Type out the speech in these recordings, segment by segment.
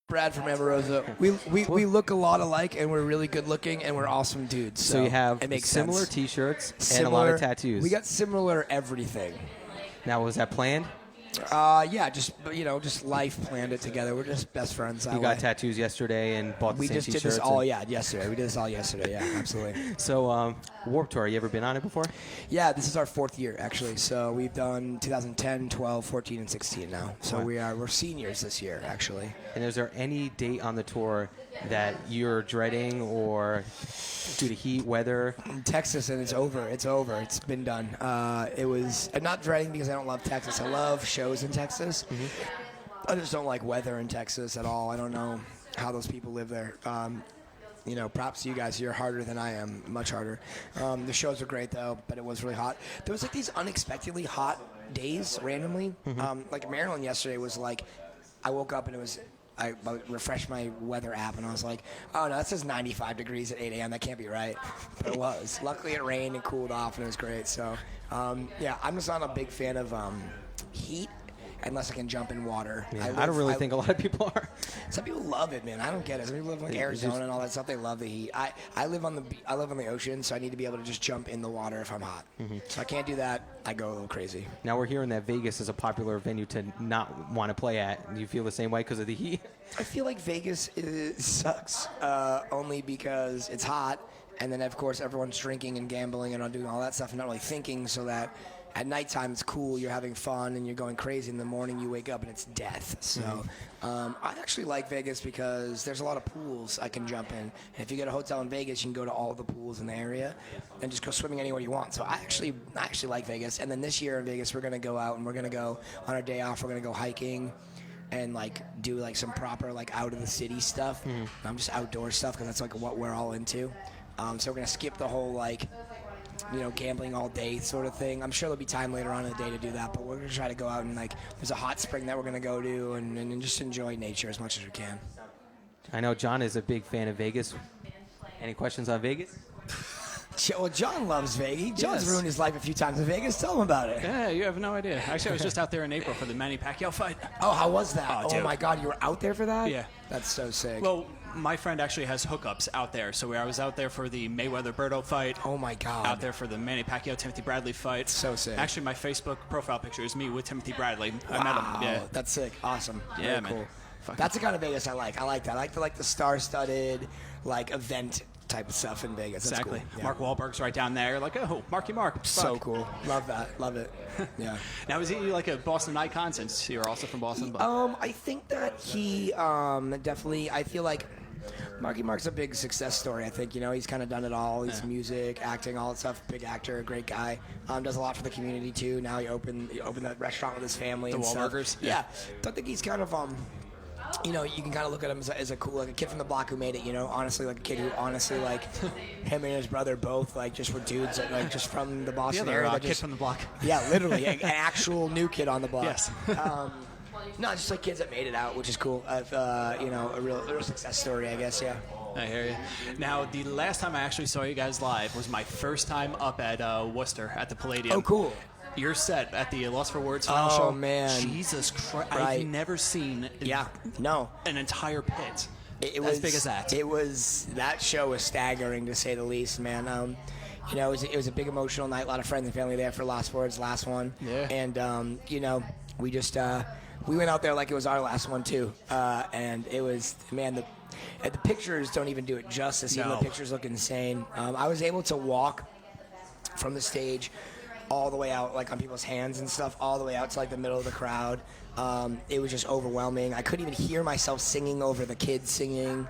Brad from Amorosa. We look a lot alike, and we're really good looking, and we're awesome dudes. So you have it makes similar sense. T-shirts and a lot of tattoos. We got similar everything. Now, was that planned? Yeah, just life planned it together. We're just best friends. You got tattoos yesterday and bought the same T-shirts. We just did this all, yesterday. We did this all yesterday, yeah, absolutely. So, Warped Tour, you ever been on it before? Yeah, this is our 4th year, actually. So we've done 2010, 12, 14, and 16 now. So we're seniors this year, actually. And is there any date on the tour that you're dreading or due to heat, weather? In Texas, and it's over. It's over. It's been done. I'm not dreading because I don't love Texas. I love shows in Texas. Mm-hmm. I just don't like weather in Texas at all. I don't know how those people live there. Props to you guys. You're harder than I am, much harder. The shows are great, though, but it was really hot. There was, these unexpectedly hot days randomly. Mm-hmm. Maryland yesterday was I woke up and it was... I refreshed my weather app, and I was like, oh, no, that says 95 degrees at 8 a.m. That can't be right. But it was. Luckily, it rained and cooled off, and it was great. So, I'm just not a big fan of heat unless I can jump in water. Yeah, I don't really think a lot of people are. Some people love it, man. I don't get it. Some people live in Arizona and all that stuff. They love the heat. I live on the ocean, so I need to be able to just jump in the water if I'm hot. Mm-hmm. So I can't do that. I go a little crazy. Now we're hearing that Vegas is a popular venue to not want to play at. Do you feel the same way because of the heat? I feel like Vegas sucks only because it's hot, and then of course everyone's drinking and gambling and doing all that stuff and not really thinking, so that at nighttime it's cool, you're having fun and you're going crazy. In the morning you wake up and it's death. So I actually like Vegas because there's a lot of pools I can jump in. And if you get a hotel in Vegas, you can go to all the pools in the area and just go swimming anywhere you want. So I actually like Vegas. And then this year in Vegas, we're going to go out and we're going to go on our day off. We're going to go hiking and do some proper out of the city stuff. Just outdoor stuff because that's what we're all into. So we're going to skip the whole gambling all day sort of thing. I'm sure there'll be time later on in the day to do that, but we're going to try to go out and there's a hot spring that we're going to go to and just enjoy nature as much as we can. I know John is a big fan of Vegas. Any questions on Vegas? Well, John loves Vegas. John's ruined his life a few times in Vegas. Tell him about it. Yeah, you have no idea. Actually, I was just out there in April for the Manny Pacquiao fight. Oh, how was that? Oh, my God, you were out there for that? Yeah. That's so sick. Well, my friend actually has hookups out there, so I was out there for the Mayweather-Berto fight. Oh, my God. Out there for the Manny Pacquiao-Timothy Bradley fight. So sick. Actually, my Facebook profile picture is me with Timothy Bradley. Wow. I met him. Yeah. That's sick. Awesome. Yeah, Very man. Cool. That's the kind of Vegas I like. I like that. I like the star-studded, event type of stuff in Vegas. That's exactly. Cool. Yeah. Mark Wahlberg's right down there. Marky Mark. So Fuck. cool. Love that. Love it. Yeah. Now, is he a Boston icon since you're also from Boston? I think that he definitely, I feel like Marky Mark's a big success story. I think, he's kind of done it all. He's music, acting, all that stuff. Big actor, great guy. Does a lot for the community, too. Now he opened that restaurant with his family. The and Wahlburgers? Stuff. Yeah. So I think he's kind of... you can kind of look at him as a cool, a kid from the block who made it, honestly, a kid who honestly, him and his brother both, just were dudes that, just from the Boston area. Kid from the block. Yeah, literally, an actual new kid on the block. Yes. No, just kids that made it out, which is cool. A real success story, I guess, yeah. I hear you. Now, the last time I actually saw you guys live was my first time up at Worcester at the Palladium. Oh, cool. Your set at the Lost for Words final show. Oh, man. Jesus Christ. Right. I've never seen an entire pit as as big as that. That show was staggering, to say the least, man. It was a big emotional night. A lot of friends and family there for Lost for Words, last one. Yeah. And, we just... we went out there like it was our last one, too. And it was, man, the pictures don't even do it justice. Even the pictures look insane. I was able to walk from the stage all the way out, on people's hands and stuff, all the way out to, the middle of the crowd. It was just overwhelming. I couldn't even hear myself singing over the kids singing.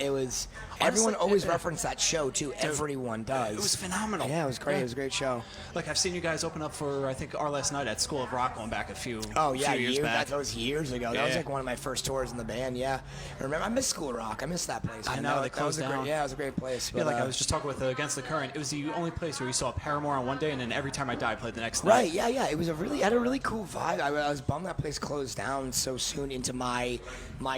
It was... Everyone always referenced that show, too. Dude, everyone does. It was phenomenal. Yeah, it was great. It was a great show. I've seen you guys open up for, I think, Our Last Night at School of Rock going back a few years back. That was years ago. Yeah. That was, one of my first tours in the band, yeah. I miss School of Rock. I miss that place. I know, they closed down. It was a great place. But, I was just talking with Against the Current. It was the only place where you saw Paramore on one day, and then Every Time I Die played the next night. Right, yeah. It was had a really cool vibe. I was bummed that place closed down so soon into my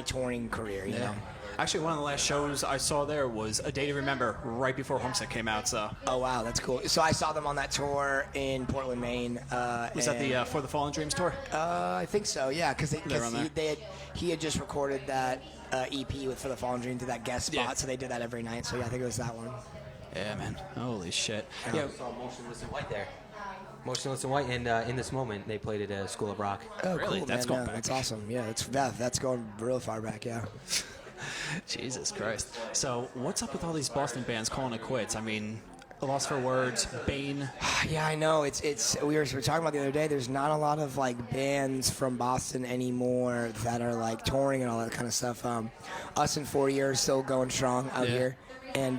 touring career, you know. Actually, one of the last shows I saw there was A Day to Remember right before Homesick came out. So Oh wow, that's cool. So I saw them on that tour in Portland, Maine. was that the For the Fallen Dreams tour? I think so, yeah, because on there. he had just recorded that EP with For the Fallen Dream, did that guest spot, Yeah. so they did that every night. So yeah, I think it was that one. Yeah, man. Holy shit. Yeah, we saw Motionless in White there. Motionless in White, and in this moment, they played at School of Rock. Oh, Really? cool, That's man. going back. That's awesome. Yeah, that's going real far back. Yeah. Jesus Christ. So what's up with all these Boston bands calling it quits? I mean, Lost for Words, Bane. Yeah, I know. It's we were talking about the other day. There's not a lot of like bands from Boston anymore that are like touring and all that kind of stuff. Us in 4 years still going strong out here, and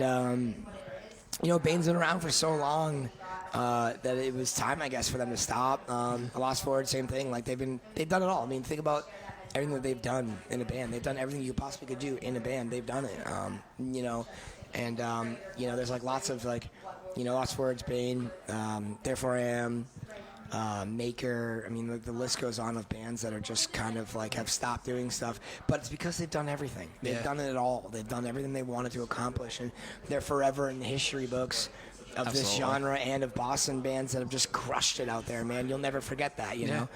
Bane's been around for so long that it was time, I guess, for them to stop. Lost for Words, same thing. Like they've done it all. I mean, think about everything that they've done in a band. They've done everything you possibly could do in a band. They've done it. There's like lots of like, Lost for Words, Bane, Therefore I Am, Maker. I mean, the list goes on of bands that are just kind of like have stopped doing stuff. But it's because they've done everything. They've done it all. They've done everything they wanted to accomplish, and they're forever in the history books of this genre and of Boston bands that have just crushed it out there, man. You'll never forget that, you know?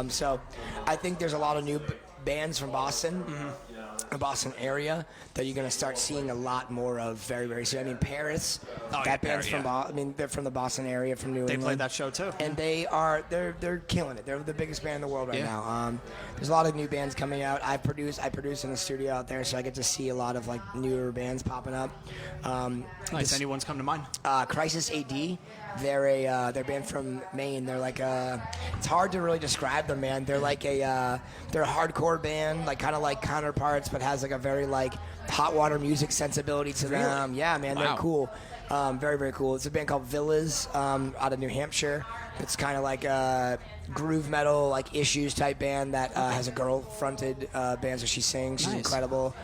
So I think there's a lot of new bands from Boston, the Boston area, that you're going to start seeing a lot more of very, very soon. I mean, Paris, band's from they're from the Boston area, from New England. They played that show too. And they're killing it. They're the biggest band in the world right now. There's a lot of new bands coming out. I produce in the studio out there, so I get to see a lot of like newer bands popping up. Nice. Anyone's come to mind? Crisis AD. They're a band from Maine. They're like it's hard to really describe them, man. They're like they're a hardcore band, like kind of like Counterparts, but has like a very like hot water music sensibility to them. Yeah, man, they're cool. Very, very cool. It's a band called Villas out of New Hampshire. It's kind of like a groove metal, like Issues type band that has a girl fronted band, so she sings. She's incredible.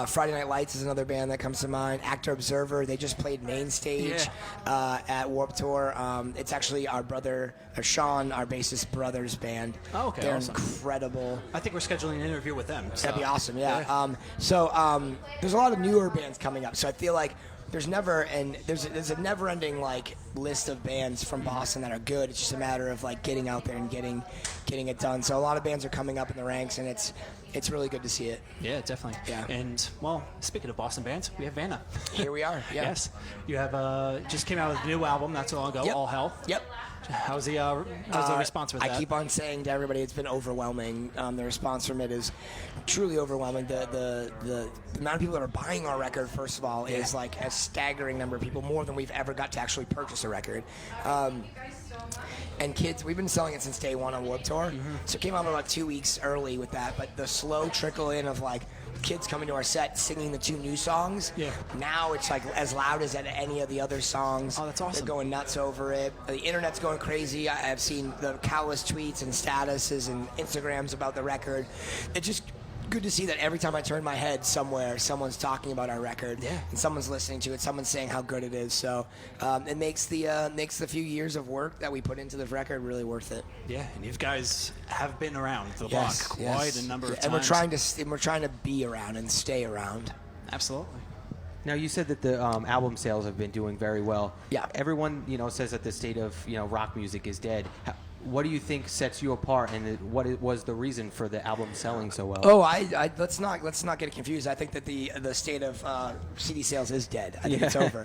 Friday Night Lights is another band that comes to mind. Actor Observer, they just played main stage at Warped Tour. It's actually our brother, Sean, our bassist brother's band. Oh, okay, They're awesome. Incredible. I think we're scheduling an interview with them. So. That'd be awesome, yeah. There's a lot of newer bands coming up, so I feel like there's a never-ending like list of bands from Boston that are good. It's just a matter of like getting out there and getting it done. So a lot of bands are coming up in the ranks, and it's really good to see it. Yeah, definitely. Yeah. And well, speaking of Boston bands, we have Vanna. Here we are. Yeah. Yes. You have just came out with a new album not so long ago. Yep. All Hell. Yep. How's the response with that? I keep on saying to everybody, it's been overwhelming. The response from it is truly overwhelming. The amount of people that are buying our record, first of all, is like a staggering number of people, more than we've ever got to actually purchase a record. And kids, we've been selling it since day one on Warped Tour. So it came out about 2 weeks early with that, but the slow trickle in of like kids coming to our set singing the 2 new songs. Yeah. Now it's like as loud as at any of the other songs. Oh, that's awesome. They're going nuts over it. The internet's going crazy. I've seen the countless tweets and statuses and Instagrams about the record. It's just good to see that every time I turn my head somewhere, someone's talking about our record, and someone's listening to it, someone's saying how good it is. So it makes the few years of work that we put into the record really worth it. Yeah, and you guys have been around the block quite a number of times. And we're trying to be around and stay around. Absolutely. Now, you said that the album sales have been doing very well. Yeah. Everyone, says that the state of, rock music is dead. What do you think sets you apart, and what was the reason for the album selling so well? Oh, let's not get it confused. I think that the state of CD sales is dead. I think it's over.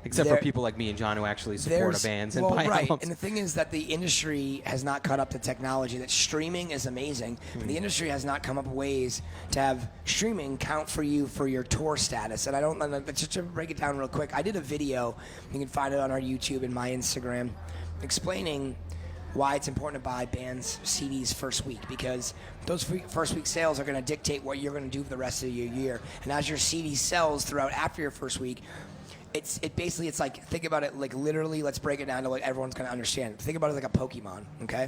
Except for people like me and John who actually support our bands and buy albums. And the thing is that the industry has not caught up to technology. That streaming is amazing. But the industry has not come up with ways to have streaming count for you for your tour status. And just to break it down real quick, I did a video. You can find it on our YouTube and my Instagram, explaining why it's important to buy bands' CDs first week, because those first week sales are going to dictate what you're going to do for the rest of your year. And as your CD sells throughout after your first week, it's like, think about it like literally, let's break it down to what everyone's going to understand. Think about it like a Pokemon, okay?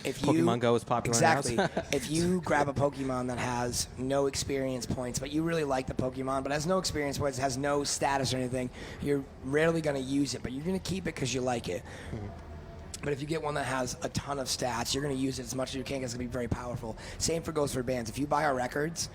Pokemon Go is popular exactly. now. If you grab a Pokemon that has no experience points, but you really like the Pokemon, but has no experience points, has no status or anything, you're rarely going to use it, but you're going to keep it because you like it. But if you get one that has a ton of stats, you're going to use it as much as you can because it's going to be very powerful. Same goes for bands. If you buy our records,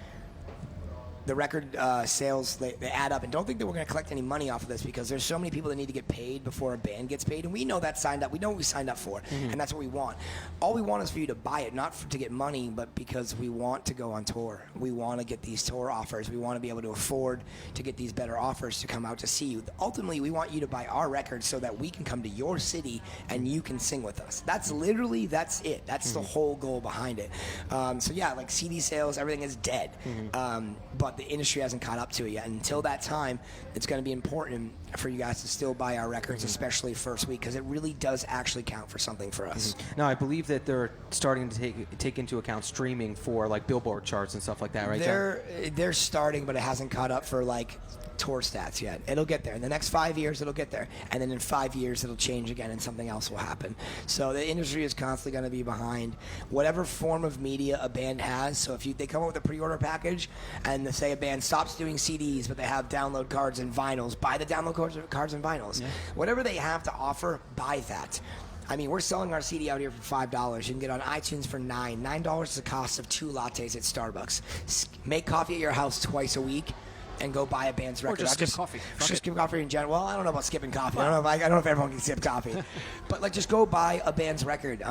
the record sales, they add up. And don't think that we're going to collect any money off of this because there's so many people that need to get paid before a band gets paid. And we know that's signed up. We know what we signed up for. And that's what we want. All we want is for you to buy it, not to get money, but because we want to go on tour. We want to get these tour offers. We want to be able to afford to get these better offers to come out to see you. Ultimately, we want you to buy our records so that we can come to your city and you can sing with us. That's it. That's the whole goal behind it. So yeah, like CD sales, everything is dead. But the industry hasn't caught up to it yet. Until that time, it's going to be important for you guys to still buy our records, especially first week, because it really does actually count for something for us. Now, I believe that they're starting to take into account streaming for like Billboard charts and stuff like that, right? They're starting, but it hasn't caught up for like tour stats yet. It'll get there. In the next 5 years, it'll get there. And then in 5 years, it'll change again and something else will happen. So the industry is constantly going to be behind whatever form of media a band has. So if they come up with a pre-order package and they say a band stops doing CDs, but they have download cards and vinyls, buy the download cards and vinyls. Yeah. Whatever they have to offer, buy that. I mean, we're selling our CD out here for $5. You can get on iTunes for $9. $9 is the cost of 2 lattes at Starbucks. Make coffee at your house twice a week. And go buy a band's record. Or just skip coffee. Just skip coffee in general. Well, I don't know about skipping coffee. I don't know if everyone can skip coffee. But like, just go buy a band's record.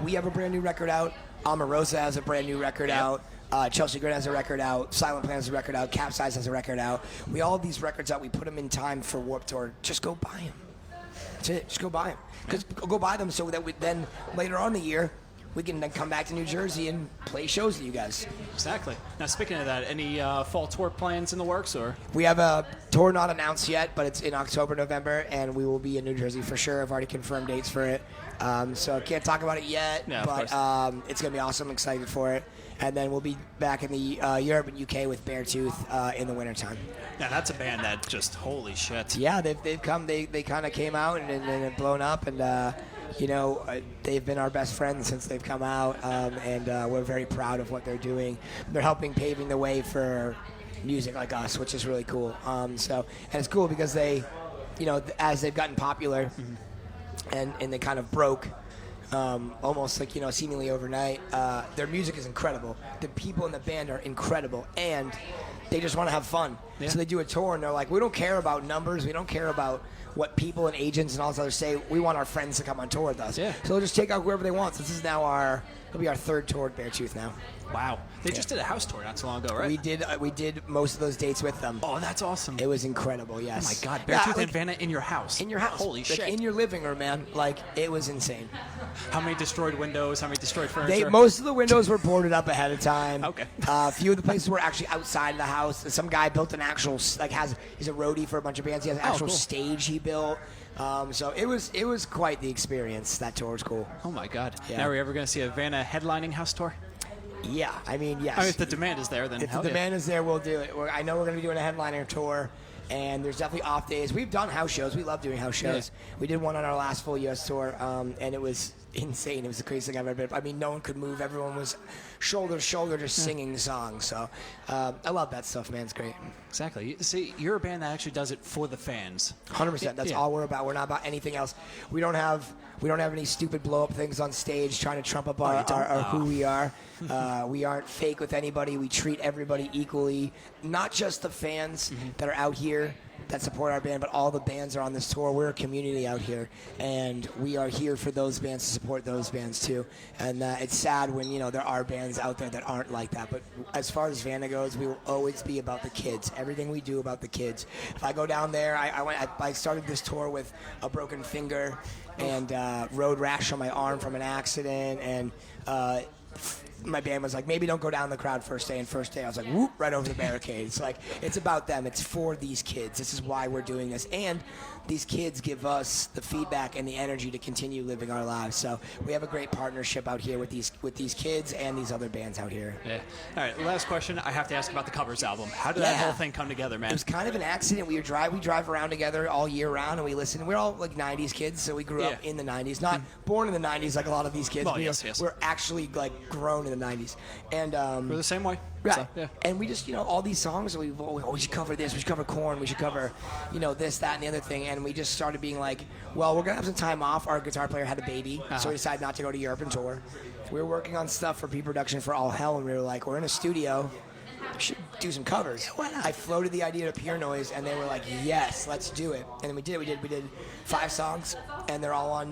We have a brand new record out. Omarosa has a brand new record out. Chelsea Grin has a record out. Silent Plan has a record out. Capsize has a record out. We all have these records out. We put them in time for Warped Tour. Just go buy them. That's it. Just go buy them. Go buy them so that then later on in the year, we can then come back to New Jersey and play shows with you guys. Exactly. Now, speaking of that, any fall tour plans in the works, or? We have a tour not announced yet, but it's in October, November, and we will be in New Jersey for sure. I've already confirmed dates for it. So I can't talk about it yet, but it's going to be awesome. I'm excited for it. And then we'll be back in the Europe and UK with Beartooth in the wintertime. Yeah, that's a band that just, holy shit. Yeah, they've come. They kind of came out and have blown up, and they've been our best friends since they've come out, and we're very proud of what they're doing. They're helping paving the way for music like us, which is really cool. And it's cool because they, as they've gotten popular, and they kind of broke, almost like, seemingly overnight, their music is incredible. The people in the band are incredible, and they just want to have fun. Yeah. So they do a tour, and they're like, we don't care about numbers. We don't care about what people and agents and all this other say. We want our friends to come on tour with us. Yeah. So they'll just take out whoever they want. So this is now it'll be our 3rd tour at Beartooth now. Wow. They just did a house tour not too long ago, right? We did most of those dates with them. Oh, that's awesome. It was incredible, yes. Oh, my God. Beartooth and Vanna in your house. In your house. Holy shit. In your living room, man. Like, it was insane. How many destroyed windows? How many destroyed furniture? Most of the windows were boarded up ahead of time. Okay. A few of the places were actually outside of the house. Some guy built an actual, he's a roadie for a bunch of bands. He has an actual stage he built. So it was quite the experience. That tour was cool. Oh, my God. Yeah. Now, are we ever going to see a Vanna headlining house tour? Yeah, I mean, yes. I mean, if the demand is there, then if the demand is there, we'll do it. I know we're going to be doing a headliner tour, and there's definitely off days. We've done house shows. We love doing house shows. Yeah. We did one on our last full U.S. tour, and it was insane. It was the craziest thing I've ever been. I mean, no one could move. Everyone was shoulder to shoulder just singing songs. So I love that stuff, man. It's great. Exactly. See, you're a band that actually does it for the fans. 100%. That's all we're about. We're not about anything else. We don't have any stupid blow-up things on stage trying to trump up our who we are. We aren't fake with anybody. We treat everybody equally. Not just the fans that are out here that support our band, but all the bands are on this tour. We're a community out here, and we are here for those bands to support those bands too. And it's sad when there are bands out there that aren't like that. But as far as Vanna goes, we will always be about the kids. Everything we do about the kids. If I go down there, I started this tour with a broken finger and road rash on my arm from an accident, and my band was like, maybe don't go down the crowd first day. And first day I was like, whoop, right over the barricade. It's like, it's about them. It's for these kids. This is why we're doing this. And these kids give us the feedback and the energy to continue living our lives. So we have a great partnership out here with these kids and these other bands out here. Yeah. All right, last question. I have to ask about the covers album. How did that whole thing come together, man? It was kind of an accident. We drive around together all year round, and we listen. We're all like 90s kids, so we grew up in the 90s. Not born in the 90s like a lot of these kids. Well, yes. We're actually like grown in the 90s. And We're the same way. right. So, yeah. And we just, all these songs, we should cover this, we should cover Korn, we should cover, this, that, and the other thing. And we just started being like, well, we're going to have some time off. Our guitar player had a baby, so we decided not to go to Europe and tour. We were working on stuff for pre-production for All Hell, and we were like, we're in a studio. We should do some covers. Yeah, why not? I floated the idea to Pure Noise, and they were like, yes, let's do it. And then we did. We did 5 songs, and they're all on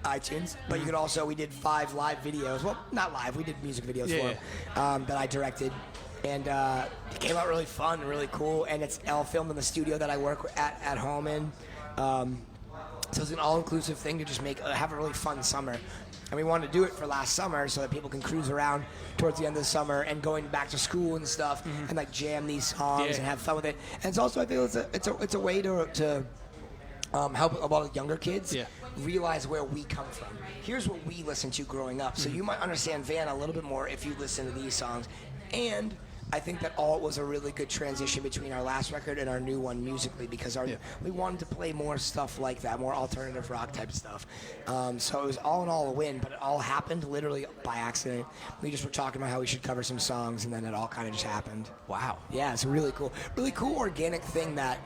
iTunes. But you could also, we did 5 live videos. Well, not live. We did music videos for them that I directed. And it came out really fun and really cool. And it's all filmed in the studio that I work at home in. So it's an all-inclusive thing to just have a really fun summer. And we wanted to do it for last summer so that people can cruise around towards the end of the summer and going back to school and stuff and like jam these songs and have fun with it. And it's also, I feel it's a way to help a lot of younger kids realize where we come from. Here's what we listened to growing up. So you might understand Vanna a little bit more if you listen to these songs. And I think that all was a really good transition between our last record and our new one musically, because we wanted to play more stuff like that, more alternative rock type stuff. So it was all in all a win, but it all happened literally by accident. We just were talking about how we should cover some songs, and then it all kind of just happened. Wow. Yeah, it's a really cool organic thing that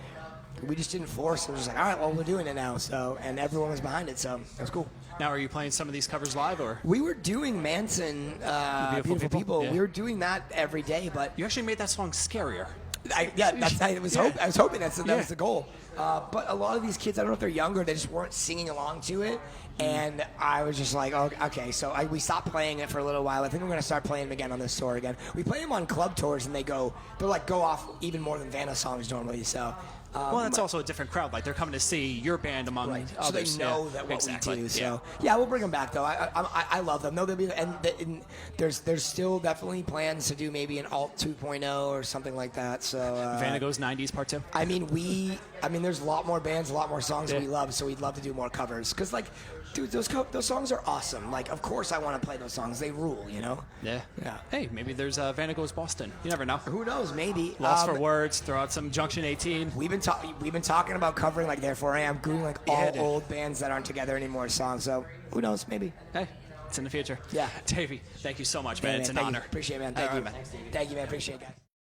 we just didn't force. It was just like, all right, well, we're doing it now. So, and everyone was behind it, so it was cool. Now, are you playing some of these covers live, or? We were doing Manson, Beautiful People. Yeah. We were doing that every day, but You actually made that song scarier. I was hoping that was the goal. But a lot of these kids, I don't know if they're younger, they just weren't singing along to it. And I was just like, oh, okay. So we stopped playing it for a little while. I think we're going to start playing them again on this tour again. We play them on club tours, and they're like go off even more than Vanna songs normally. So. Well, that's also a different crowd. Like, they're coming to see your band among others. So they know that what exactly. we do. So we'll bring them back though. I love them. No, they'll be and there's still definitely plans to do maybe an Alt 2.0 or something like that. So Vanna Goes 90s Part 2. I mean, there's a lot more bands, a lot more songs we love. So we'd love to do more covers because dude, those songs are awesome. Like, of course I want to play those songs. They rule, Yeah. Hey, maybe there's Vanna Goes Boston. You never know. Who knows? Maybe. Lost for Words. Throw out some Junction 18. We've been talking about covering like Therefore I Am, doing all old bands that aren't together anymore songs. So who knows? Maybe. Hey, it's in the future. Yeah. Davey, thank you so much, man. It's an Thank honor. You. Appreciate it, man. Thank you, man. Appreciate it, guys.